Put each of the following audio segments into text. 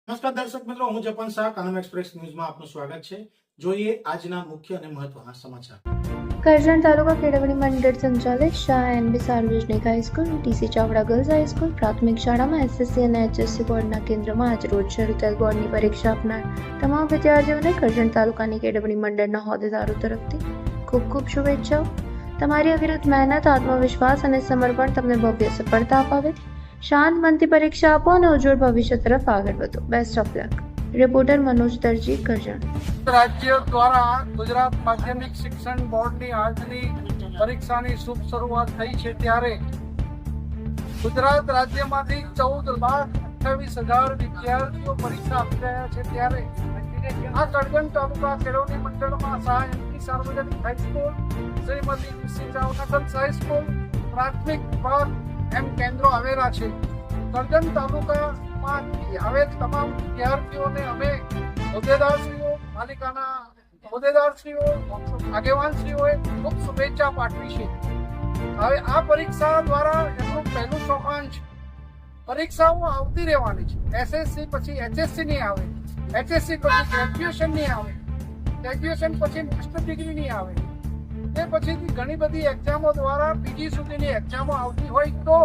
નમસ્કાર દર્શક મિત્રો, હું જપન શાહ, કાનમ એક્સપ્રેસ ન્યૂઝમાં આપનું સ્વાગત છે. જોઈએ આજના મુખ્ય અને મહત્વના સમાચાર. કરજણ તાલુકા કેળવણી મંડળ સંચાલિત શાહ એનબી સાર્વજનિક high school, TC Chavda girls high school પ્રાથમિક શાળામાં એસએસસી અને એચએસસી બોર્ડના કેન્દ્રમાં આજ રોજ શરૂ થયેલ બોર્ડની પરીક્ષા આપનાર તમામ વિદ્યાર્થીઓને કરજણ તાલુકાની કેળવણી મંડળના હોદ્દેદારો તરફથી ખૂબ ખૂબ શુભેચ્છાઓ. તમારી અવિરત મહેનત, આત્મવિશ્વાસ અને સમર્પણ તમને ભવ્ય સફળતા અપાવે. શાંત મનથી પરીક્ષા આપો અને ઉજ્જવળ ભવિષ્ય તરફ આગળ વધો. Best of luck. Reporter Manoj Darji, Karjan. રાજ્ય દ્વારા ગુજરાત માધ્યમિક શિક્ષણ બોર્ડની આજની પરીક્ષાની શુભ શરૂઆત થઈ છે ત્યારે ગુજરાત રાજ્યમાંથી 14,28,000 વિદ્યાર્થીઓ પરીક્ષા આપી રહ્યા છે ત્યારે આ કરજણ તાલુકા કેળવણી મંડળમાં શાહ એનબી સાર્વજનિક high school, Shrimati TC Chavda girls high school, પ્રાથમિક એમ કેન્દ્રો આવેલા છે. કરજણ તાલુકામાં આવેલ તમામ વિદ્યાર્થીઓને અમે હોદ્દેદારશ્રીઓ, પાલિકાના હોદ્દેદારશ્રીઓ, આગેવાનશ્રીઓએ ખૂબ શુભેચ્છા પાઠવી છે. હવે આ પરીક્ષા દ્વારા એમનું પહેલું સોપાન છે. પરીક્ષાઓ આવતી રહેવાની છે. એસએસસી પછી એચએસસી નહીં આવે, એચએસસી પછી ગ્રેજ્યુએશન નહીં આવે, ગ્રેજ્યુએશન પછી માસ્ટર ડિગ્રી નહીં આવે, તે પછીથી ઘણી બધી એક્ઝામો દ્વારા પીજી સુધીની એક્ઝામો આવતી હોય તો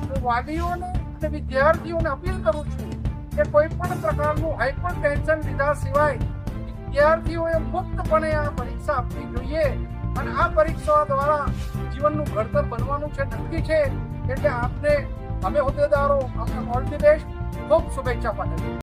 હું વાલીઓને અને વિદ્યાર્થીઓને અપીલ કરું છું કે કોઈ પણ પ્રકારનું હાઈપર ટેન્શન લીધા સિવાય વિદ્યાર્થીઓએ મુક્તપણે આ પરીક્ષા આપવી જોઈએ અને આ પરીક્ષા દ્વારા જીવનનું ઘડતર બનવાનું છે, નક્કી છે. એટલે આપને અમે હોદ્દેદારો, અમે ઓલ ધી બેસ્ટ, ખૂબ શુભેચ્છા પાઠવીએ.